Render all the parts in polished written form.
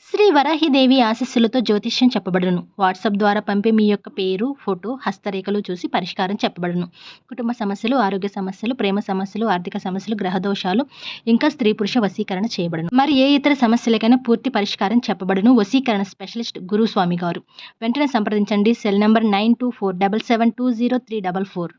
శ్రీ వరాహిదేవి ఆశీస్సులతో జ్యోతిష్యం చెప్పబడును. వాట్సాప్ ద్వారా పంపే మీ యొక్క పేరు, ఫోటో, హస్తరేఖలు చూసి పరిష్కారం చెప్పబడును. కుటుంబ సమస్యలు, ఆరోగ్య సమస్యలు, ప్రేమ సమస్యలు, ఆర్థిక సమస్యలు, గ్రహ దోషాలు, ఇంకా స్త్రీ పురుష వశీకరణ చేయబడును. మరి ఏ ఇతర సమస్యలకైనా పూర్తి పరిష్కారం చెప్పబడును. వశీకరణ స్పెషలిస్ట్ గురుస్వామి గారు. వెంటనే సంప్రదించండి. Cell number 9247720344.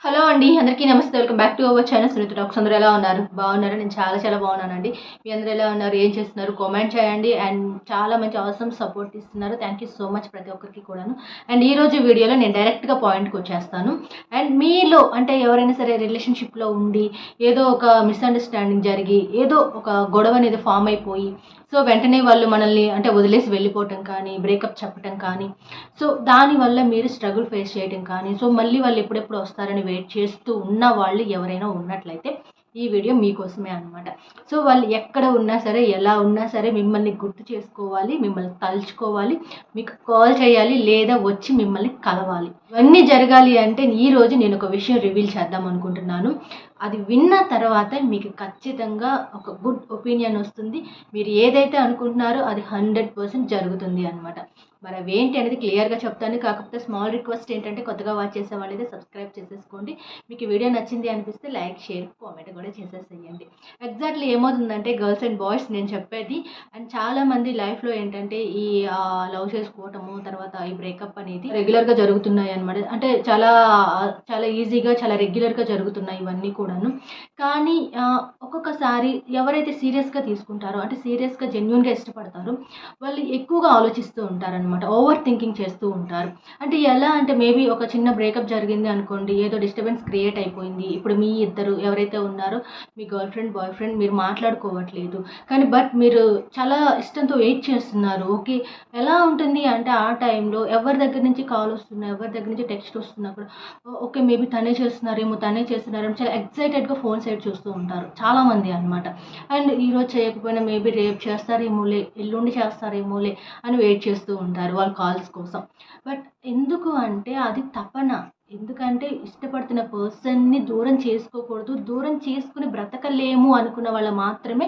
హలో అండి, అందరికీ నమస్తే. Welcome back to our channel Sunita talks. అందరూ ఎలా ఉన్నారు? బాగున్నారా? నేను చాలా బాగున్నానండి. మీ అందరూ ఎలా ఉన్నారు? ఏం చేస్తున్నారు? కామెంట్ చేయండి. అండ్ చాలా మంచి అవసరం సపోర్ట్ ఇస్తున్నారు. థ్యాంక్ యూ సో మచ్ ప్రతి ఒక్కరికి కూడాను. అండ్ ఈరోజు వీడియోలో నేను డైరెక్ట్గా పాయింట్కి వచ్చేస్తాను. అండ్ మీలో అంటే ఎవరైనా సరే రిలేషన్షిప్లో ఉండి ఏదో ఒక మిస్అండర్స్టాండింగ్ జరిగి ఏదో ఒక గొడవ అనేది ఫామ్ అయిపోయి సో వెంటనే వాళ్ళు మనల్ని అంటే వదిలేసి వెళ్ళిపోవటం కానీ, బ్రేకప్ చెప్పటం కానీ, సో దానివల్ల మీరు స్ట్రగుల్ ఫేస్ చేయడం కానీ, సో మళ్ళీ వాళ్ళు ఎప్పుడెప్పుడు వస్తారని వెయిట్ చేస్తూ ఉన్న వాళ్ళు ఎవరైనా ఉన్నట్లయితే ఈ వీడియో మీకోసమే అనమాట. సో వాళ్ళు ఎక్కడ ఉన్నా సరే, ఎలా ఉన్నా సరే మిమ్మల్ని గుర్తు చేసుకోవాలి, మిమ్మల్ని తలుచుకోవాలి, మీకు కాల్ చేయాలి, లేదా వచ్చి మిమ్మల్ని కలవాలి. ఇవన్నీ జరగాలి అంటే ఈరోజు నేను ఒక విషయం రివీల్ చేద్దాం అనుకుంటున్నాను. అది విన్న తర్వాత మీకు ఖచ్చితంగా ఒక గుడ్ ఒపీనియన్ వస్తుంది. మీరు ఏదైతే అనుకుంటున్నారో అది 100% జరుగుతుంది అనమాట. మరి అవేంటి అనేది క్లియర్గా చెప్తాను. కాకపోతే స్మాల్ రిక్వెస్ట్ ఏంటంటే కొత్తగా వాచ్ చేసే వాళ్ళైతే సబ్స్క్రైబ్ చేసేసుకోండి. మీకు ఈ వీడియో నచ్చింది అనిపిస్తే లైక్, షేర్, కామెంట్ కూడా చేసేసేయండి. ఎగ్జాక్ట్లీ ఏమవుతుందంటే గర్ల్స్ అండ్ బాయ్స్ నేను చెప్పేది, అండ్ చాలామంది లైఫ్లో ఏంటంటే ఈ లవ్ చేసుకోవటము, తర్వాత ఈ బ్రేకప్ అనేది రెగ్యులర్గా జరుగుతున్నాయి అనమాట. అంటే చాలా ఈజీగా చాలా రెగ్యులర్గా జరుగుతున్నాయి ఇవన్నీ కూడాను. కానీ ఒక్కొక్కసారి ఎవరైతే సీరియస్గా తీసుకుంటారో, అంటే సీరియస్గా జెన్యున్గా ఇష్టపడతారో వాళ్ళు ఎక్కువగా ఆలోచిస్తూ ఉంటారనమాట. ఓవర్ థింకింగ్ చేస్తూ ఉంటారు. అంటే ఎలా అంటే మేబీ ఒక చిన్న బ్రేకప్ జరిగింది అనుకోండి, ఏదో డిస్టర్బెన్స్ క్రియేట్ అయిపోయింది. ఇప్పుడు మీ ఇద్దరు ఎవరైతే ఉన్నారో మీ గర్ల్ ఫ్రెండ్, బాయ్ ఫ్రెండ్ మీరు మాట్లాడుకోవట్లేదు, కానీ బట్ మీరు చాలా ఇష్టంతో వెయిట్ చేస్తున్నారు. ఓకే, ఎలా ఉంటుంది అంటే ఆ టైంలో ఎవరి దగ్గర నుంచి కాల్ వస్తున్నా, ఎవరి దగ్గర నుంచి టెక్స్ట్ వస్తున్నా కూడా ఓకే మేబీ తనే చేస్తున్నారేమో చాలా ఎక్సైటెడ్గా ఫోన్ సైడ్ చూస్తూ ఉంటారు చాలామంది అనమాట. అండ్ ఈరోజు చేయకపోయినా మేబీ రేపు చేస్తారేమోలే, ఎల్లుండి చేస్తారేమోలే అని వెయిట్ చేస్తూ ఉంటారు వాళ్ళ కాల్స్ కోసం. బట్ ఎందుకు అంటే అది తపన. ఎందుకంటే ఇష్టపడుతున్న పర్సన్ని దూరం చేసుకోకూడదు, దూరం చేసుకుని బ్రతకలేము అనుకున్న వాళ్ళు మాత్రమే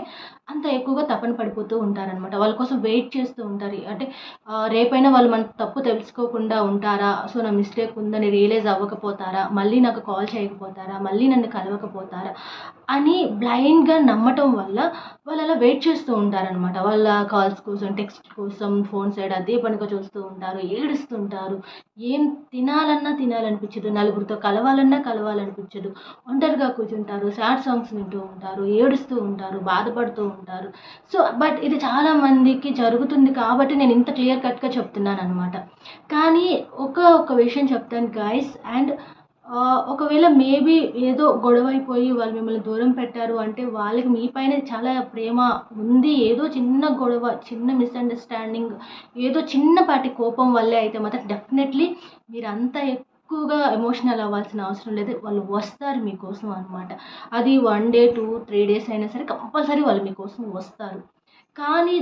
అంత ఎక్కువగా తపన పడిపోతూ ఉంటారనమాట. వాళ్ళ కోసం వెయిట్ చేస్తూ ఉంటారు. అంటే రేపైనా వాళ్ళు మన తప్పు తెలుసుకోకుండా ఉంటారా, సో నా మిస్టేక్ ఉందని రియలైజ్ అవ్వకపోతారా, మళ్ళీ నాకు కాల్ చేయకపోతారా, మళ్ళీ నన్ను కలవకపోతారా అని బ్లైండ్గా నమ్మటం వల్ల వాళ్ళు అలా వెయిట్ చేస్తూ ఉంటారనమాట. వాళ్ళ కాల్స్ కోసం, టెక్స్ట్ కోసం ఫోన్ సైడ్ అదే పనిగా చూస్తూ ఉంటారు, ఏడుస్తుంటారు. ఏం తినాలనిపించదు, నలుగురితో కలవాలనిపించదు, ఒంటరిగా కూర్చుంటారు, సాడ్ సాంగ్స్ వింటూ ఉంటారు, ఏడుస్తూ ఉంటారు, బాధపడుతూ ఉంటారు. సో బట్ ఇది చాలా మందికి జరుగుతుంది కాబట్టి నేను ఇంత క్లియర్ కట్గా చెప్తున్నాను అనమాట. కానీ ఒక విషయం చెప్తాను గాయస్. అండ్ ఒకవేళ మేబీ ఏదో గొడవ అయిపోయి వాళ్ళు మిమ్మల్ని దూరం పెట్టారు అంటే వాళ్ళకి మీ పైన చాలా ప్రేమ ఉంది. ఏదో చిన్న గొడవ, చిన్న మిస్అండర్స్టాండింగ్, ఏదో చిన్నపాటి కోపం వల్లే అయితే మాత్రం డెఫినెట్లీ మీరు అంత ఎక్కువగా ఎమోషనల్ అవ్వాల్సిన అవసరం లేదు. వాళ్ళు వస్తారు మీకోసం అనమాట. అది 1 డే 2 3 డేస్ అయినా సరే కంపల్సరీ వాళ్ళు మీకోసం వస్తారు. కానీ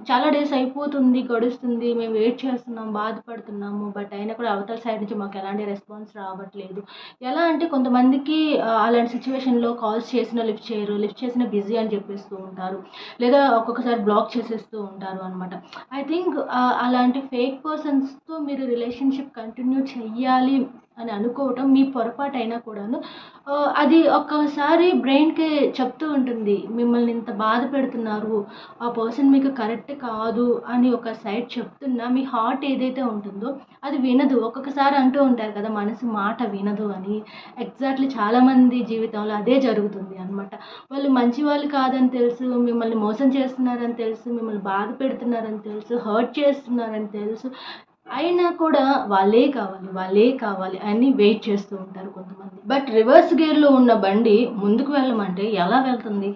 చాలా డేస్ అయిపోతుంది, గడుస్తుంది, మేము వెయిట్ చేస్తున్నాం, బాధపడుతున్నాము, బట్ అయినా కూడా అవతల సైడ్ నుంచి మాకు ఎలాంటి రెస్పాన్స్ రావట్లేదు. ఎలా అంటే కొంతమందికి అలాంటి సిచ్యువేషన్లో కాల్స్ చేసినా లిఫ్ట్ చేయరు, లిఫ్ట్ చేసినా బిజీ అని చెప్పేస్తూ ఉంటారు, లేదా ఒక్కొక్కసారి బ్లాక్ చేసేస్తూ ఉంటారు అనమాట. ఐ థింక్ అలాంటి ఫేక్ పర్సన్స్తో మీరు రిలేషన్షిప్ కంటిన్యూ చెయ్యాలి అని అనుకోవటం మీ పొరపాటు అయినా కూడాను అది ఒక్కసారి బ్రెయిన్కి చెప్తూ ఉంటుంది, మిమ్మల్ని ఇంత బాధ పెడుతున్నారు, ఆ పర్సన్ మీకు కరెక్ట్ కాదు అని ఒక సైడ్ చెప్తున్నా మీ హార్ట్ ఏదైతే ఉంటుందో అది వినదు. ఒక్కొక్కసారి అంటూ ఉంటారు కదా, మనసు మాట వినదు అని. ఎగ్జాక్ట్లీ చాలామంది జీవితంలో అదే జరుగుతుంది అనమాట. వాళ్ళు మంచి వాళ్ళు కాదని తెలుసు, మిమ్మల్ని మోసం చేస్తున్నారని తెలుసు, మిమ్మల్ని బాధ పెడుతున్నారని తెలుసు, హర్ట్ చేస్తున్నారని తెలుసు, అయినా కూడా వాళ్ళే కావాలి అని వెయిట్ చేస్తూ ఉంటారు కొంతమంది. బట్ రివర్స్ గేర్లో ఉన్న బండి ముందుకు వెళ్ళమంటే ఎలా వెళ్తుంది?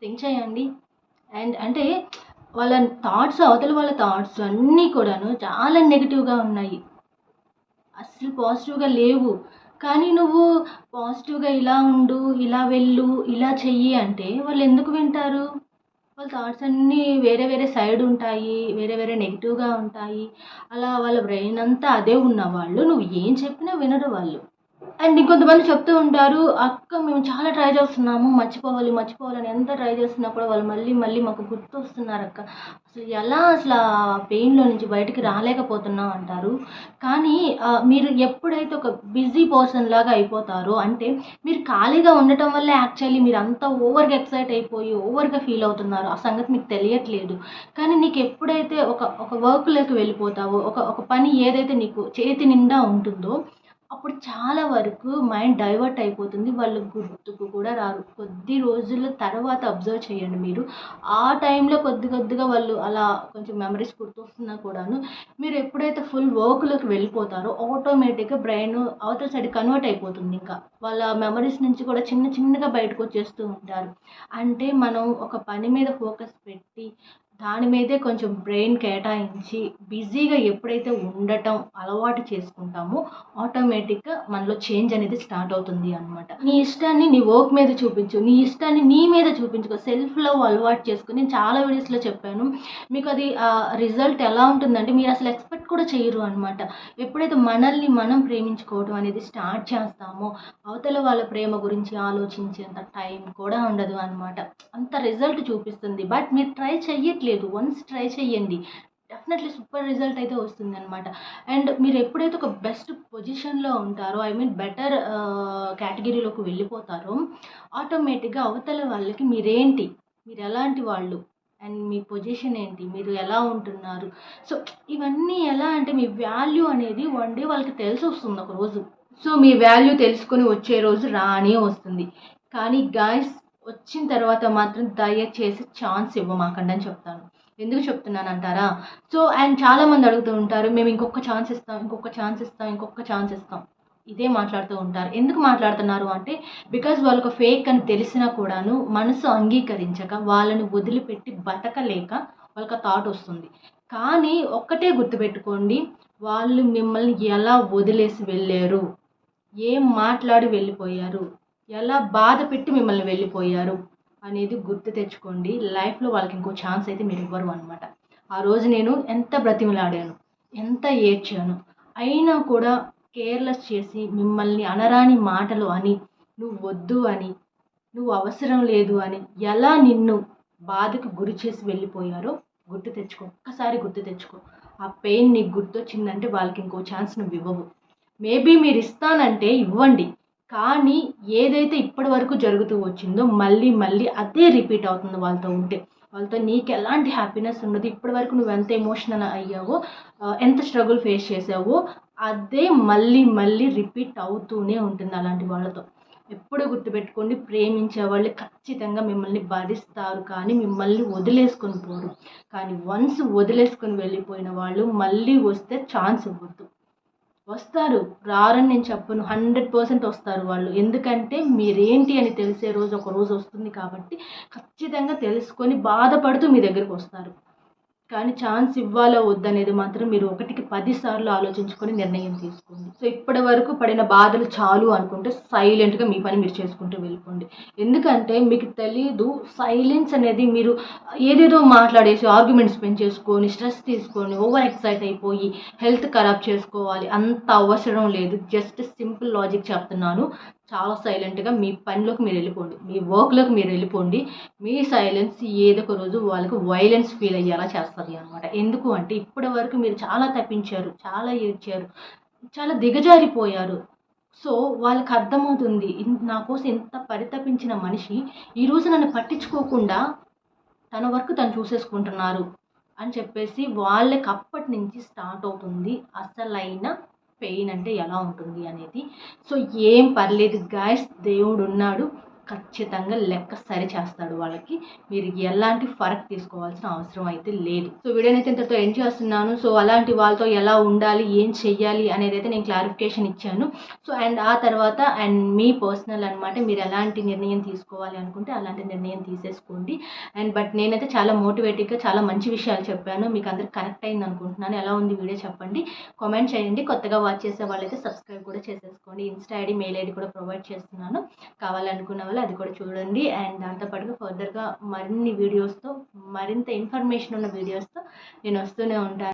థింక్ చేయండి. అండ్ అంటే వాళ్ళ థాట్స్, అవతల వాళ్ళ థాట్స్ అన్నీ కూడాను చాలా నెగిటివ్గా ఉన్నాయి, అస్సలు పాజిటివ్గా లేవు. కానీ నువ్వు పాజిటివ్గా ఇలా ఉండు, ఇలా వెళ్ళు, ఇలా చెయ్యి అంటే వాళ్ళు ఎందుకు వింటారు? వాళ్ళ థాట్స్ అన్నీ వేరే సైడ్ ఉంటాయి, వేరే నెగిటివ్గా ఉంటాయి. అలా వాళ్ళ బ్రెయిన్ అంతా అదే ఉన్నవాళ్ళు నువ్వు ఏం చెప్పినా వినరు వాళ్ళు. అండ్ ఇంకొంతమంది చెప్తూ ఉంటారు, "అక్క మేము చాలా ట్రై చేస్తున్నాము మర్చిపోవాలి, మర్చిపోవాలని ఎంత ట్రై చేస్తున్నా కూడా వాళ్ళు మళ్ళీ, మళ్ళీ మాకు గుర్తొస్తున్నారక్క. అసలు ఎలా అసలా పెయిన్‌లో నుంచి బయటికి రాలేకపోతున్నాం" అంటారు. కానీ మీరు ఎప్పుడైతే ఒక బిజీ పర్సన్‌లాగా అయిపోతారో, అంటే మీరు ఖాళీగా ఉండటం వల్లే యాక్చువల్లీ మీరంతా ఓవర్‌గా ఎక్సైట్ అయిపోయి, ఓవర్‌గా ఫీల్ అవుతున్నారో ఆ సంగతి మీకు తెలియట్లేదు. కానీ నీకెప్పుడైతే ఒక వర్క్‌లోకి వెళ్ళిపోతావో, ఒక ఒక పని ఏదైతే నీకు చేతి నిండా ఉంటుందో అప్పుడు చాలా వరకు మైండ్ డైవర్ట్ అయిపోతుంది. వాళ్ళు గుర్తుకు కూడా రారు. కొద్ది రోజుల తర్వాత అబ్జర్వ్ చేయండి మీరు. ఆ టైంలో కొద్ది కొద్దిగా వాళ్ళు అలా కొంచెం మెమరీస్ గుర్తొస్తున్నా కూడాను, మీరు ఎప్పుడైతే ఫుల్ వర్క్‌లోకి వెళ్ళిపోతారో ఆటోమేటిక్‌గా బ్రెయిన్ అవతల సైడ్‌కి కన్వర్ట్ అయిపోతుంది ఇంకా. వాళ్ళ మెమరీస్ నుంచి కూడా చిన్న చిన్నగా బయటకొచ్చేస్తూ ఉంటారు. అంటే మనం ఒక పని మీద ఫోకస్ పెట్టి దాని మీదే కొంచెం బ్రెయిన్ కేటాయించి బిజీగా ఎప్పుడైతే ఉండటం అలవాటు చేసుకుంటామో ఆటోమేటిక్‌గా మనలో చేంజ్ అనేది స్టార్ట్ అవుతుంది అనమాట. నీ ఇష్టాన్ని నీ వర్క్ మీద చూపించు. నీ ఇష్టాన్ని నీ మీద చూపించుకో. సెల్ఫ్ లవ్ అలవాటు చేసుకో. నేను చాలా వీడియోస్‌లో చెప్పాను. మీకది రిజల్ట్ ఎలా ఉంటుందంటే మీరసలు ఎక్స్‌పెక్ట్ కూడా చెయ్యరు అనమాట. ఎప్పుడైతే మనల్ని మనం ప్రేమించుకోవడం అనేది స్టార్ట్ చేస్తామో, అవతల వాళ్ళ ప్రేమ గురించి ఆలోచించేంత టైం కూడా ఉండదు అనమాట. అంత రిజల్ట్ చూపిస్తుంది. బట్ మీరు ట్రై చెయ్యట్లేదు. వన్స్ ట్రై చెయ్యండి. డెఫినెట్‌లీ సూపర్ రిజల్ట్ అయితే వస్తుందనమాట. అండ్ మీరు ఎప్పుడైతే ఒక బెస్ట్ పొజిషన్‌లో ఉంటారో, ఐ మీన్ బెటర్ కేటగిరీలోకి వెళ్ళిపోతారో, ఆటోమేటిక్‌గా అవతల వాళ్ళకి మీరేంటి? మీరెలాంటి వాళ్ళు? అండ్ మీ పొజిషన్ ఏంటి? మీరు ఎలా ఉంటున్నారు? సో, ఇవన్నీ ఎలా అంటే మీ వాల్యూ అనేది వన్ డే వాళ్ళకి తెలిసొస్తుంది ఒక రోజు. సో, మీ వాల్యూ తెలుసుకొని వచ్చే రోజు రానే వస్తుంది. కానీ గాయ్స్ వచ్చిన తర్వాత మాత్రం దయచేసి ఛాన్స్ ఇవ్వమాకండి అని చెప్తాను. ఎందుకు చెప్తున్నానంటారా? సో, అండ్ చాలామంది అడుగుతూ ఉంటారు. మేము ఇంకొక ఛాన్స్ ఇస్తాం, ఇంకొక ఛాన్స్ ఇస్తాం, ఇంకొక ఛాన్స్ ఇస్తాం. ఇదే మాట్లాడుతూ ఉంటారు. ఎందుకు మాట్లాడుతున్నారు అంటే, బికాజ్ వాళ్ళొక ఫేక్ అని తెలిసినా కూడాను మనసు అంగీకరించక, వాళ్ళని వదిలిపెట్టి బతకలేక వాళ్ళకి ఆ థాట్ వస్తుంది. కానీ ఒక్కటే గుర్తుపెట్టుకోండి. వాళ్ళు మిమ్మల్ని ఎలా వదిలేసి వెళ్లారు? ఏం మాట్లాడి వెళ్ళిపోయారు? ఎలా బాధ పెట్టి మిమ్మల్ని వెళ్ళిపోయారు? అనేది గుర్తు తెచ్చుకోండి. లైఫ్‌లో వాళ్ళకి ఇంకో ఛాన్స్ అయితే మీరివ్వరు అనమాట. ఆ రోజు నేను ఎంత బ్రతిమిలాడాను, ఎంత ఏడ్చాను. అయినా కూడా కేర్‌లెస్ చేసి మిమ్మల్ని అనరాని మాటలు అని, "నువ్వు వద్దు" అని, "నువ్వు అవసరం లేదు" అని ఎలా నిన్ను బాధకు గురి చేసి వెళ్ళిపోయారో గుర్తు తెచ్చుకో. ఒక్కసారి గుర్తు తెచ్చుకో. ఆ పెయిన్ నీకు గుర్తొచ్చిందంటే వాళ్ళకి ఇంకో ఛాన్స్ నువ్వివ్వవు. మేబీ మీరిస్తానంటే ఇవ్వండి. కానీ ఏదైతే ఇప్పటి వరకు జరుగుతూ వచ్చిందో మళ్ళీ, మళ్ళీ అదే రిపీట్ అవుతుంది వాళ్ళతో ఉంటే. వాళ్ళతో నీకెలాంటి హ్యాపీనెస్ ఉండదు. ఇప్పటి వరకు నువ్వెంత ఎమోషనల్ అయ్యావో, ఎంత స్ట్రగుల్ ఫేస్ చేసావో, అదే మళ్ళీ, మళ్ళీ రిపీట్ అవుతూనే ఉంటుంది అలాంటి వాళ్ళతో. ఎప్పుడూ గుర్తుపెట్టుకోండి, ప్రేమించే వాళ్ళు ఖచ్చితంగా మిమ్మల్ని భరిస్తారు కానీ మిమ్మల్ని వదిలేసుకొని పోరు. కానీ వన్స్ వదిలేసుకొని వెళ్ళిపోయిన వాళ్ళు మళ్ళీ వస్తే ఛాన్స్ ఇవ్వద్దు. వస్తారు. రారని నేను చెప్పను. 100% వస్తారు వాళ్ళు. ఎందుకంటే మీరేంటి అని తెలిసే రోజు ఒక రోజు వస్తుంది కాబట్టి ఖచ్చితంగా తెలుసుకొని బాధపడుతూ మీ దగ్గరకొస్తారు. కానీ ఛాన్స్ ఇవ్వాలా వద్దనేది మాత్రం మీరు ఒకటికి 10 సార్లు ఆలోచించుకొని నిర్ణయం తీసుకోండి. సో, ఇప్పటి వరకు పడిన బాధలు చాలు అనుకుంటే సైలెంట్‌గా మీ పని మీరు చేసుకుంటూ వెళ్ళిపోండి. ఎందుకంటే మీకు తెలీదు సైలెన్స్ అనేది మీరు ఏదేదో మాట్లాడేసి ఆర్గ్యుమెంట్స్ పెంచేసుకొని, స్ట్రెస్ తీసుకొని, ఓవర్ ఎక్సైట్ అయిపోయి హెల్త్ ఖరాబ్ చేసుకోవాలి. అంత అవసరం లేదు. జస్ట్ సింపుల్ లాజిక్ చెప్తున్నాను. చాలా సైలెంట్‌గా మీ పనిలోకి మీరెళ్ళిపోండి. మీ వర్క్‌లోకి మీరెళ్ళిపోండి. మీ సైలెన్స్ ఏదో ఒక రోజు వాళ్ళకి వైలెన్స్ ఫీల్ అయ్యేలా చేస్తది అనమాట. ఎందుకు అంటే ఇప్పటి వరకు మీరు చాలా తప్పించారు, చాలా ఏడ్చారు, చాలా దిగజారిపోయారు. సో, వాళ్ళకి అర్థమవుతుంది. నా కోసం ఇంత పరితపించిన మనిషి ఈరోజు నన్ను పట్టించుకోకుండా తన వర్క్ తను చూసేసుకుంటున్నారు అని చెప్పేసి వాళ్ళకి అప్పటి నుంచి స్టార్ట్ అవుతుంది అసలైన పెయిన్ అంటే ఎలా ఉంటుంది అనేది. సో, ఏం పర్లేదు గాయ్స్, దేవుడున్నాడు. ఖచ్చితంగా లెక్క సరి చేస్తాడు వాళ్ళకి. మీరు ఎలాంటి ఫరక్ తీసుకోవాల్సిన అవసరం అయితే లేదు. సో, వీడియోనైతే ఇంతటితో ఎండ్ చేస్తున్నాను. సో, అలాంటి వాళ్ళతో ఎలా ఉండాలి, ఏం చెయ్యాలి అనేదైతే నేను క్లారిఫికేషన్ ఇచ్చాను. సో, అండ్ ఆ తర్వాత మీ పర్సనల్ అనమాట. మీరు ఎలాంటి నిర్ణయం తీసుకోవాలి అనుకుంటే అలాంటి నిర్ణయం తీసేసుకోండి. బట్ నేనైతే చాలా మోటివేటివ్‌గా చాలా మంచి విషయాలు చెప్పాను. మీకు అందరికి కనెక్ట్ అయింది అనుకుంటున్నాను. ఎలా ఉంది వీడియో చెప్పండి. కామెంట్ చేయండి. కొత్తగా వాచ్ చేసే వాళ్ళైతే సబ్స్క్రైబ్ కూడా చేసేసుకోండి. ఇన్‌స్టా ఐడీ, మెయిల్ ఐడీ కూడా ప్రొవైడ్ చేస్తున్నాను. కావాలనుకున్న వాళ్ళు అది కూడా చూడండి. అండ్ దాంతో పాటుగా ఫర్దర్‌గా మరిన్ని వీడియోస్‌తో, మరింత ఇన్ఫర్మేషన్ ఉన్న వీడియోస్‌తో నేను వస్తూనే ఉంటాను.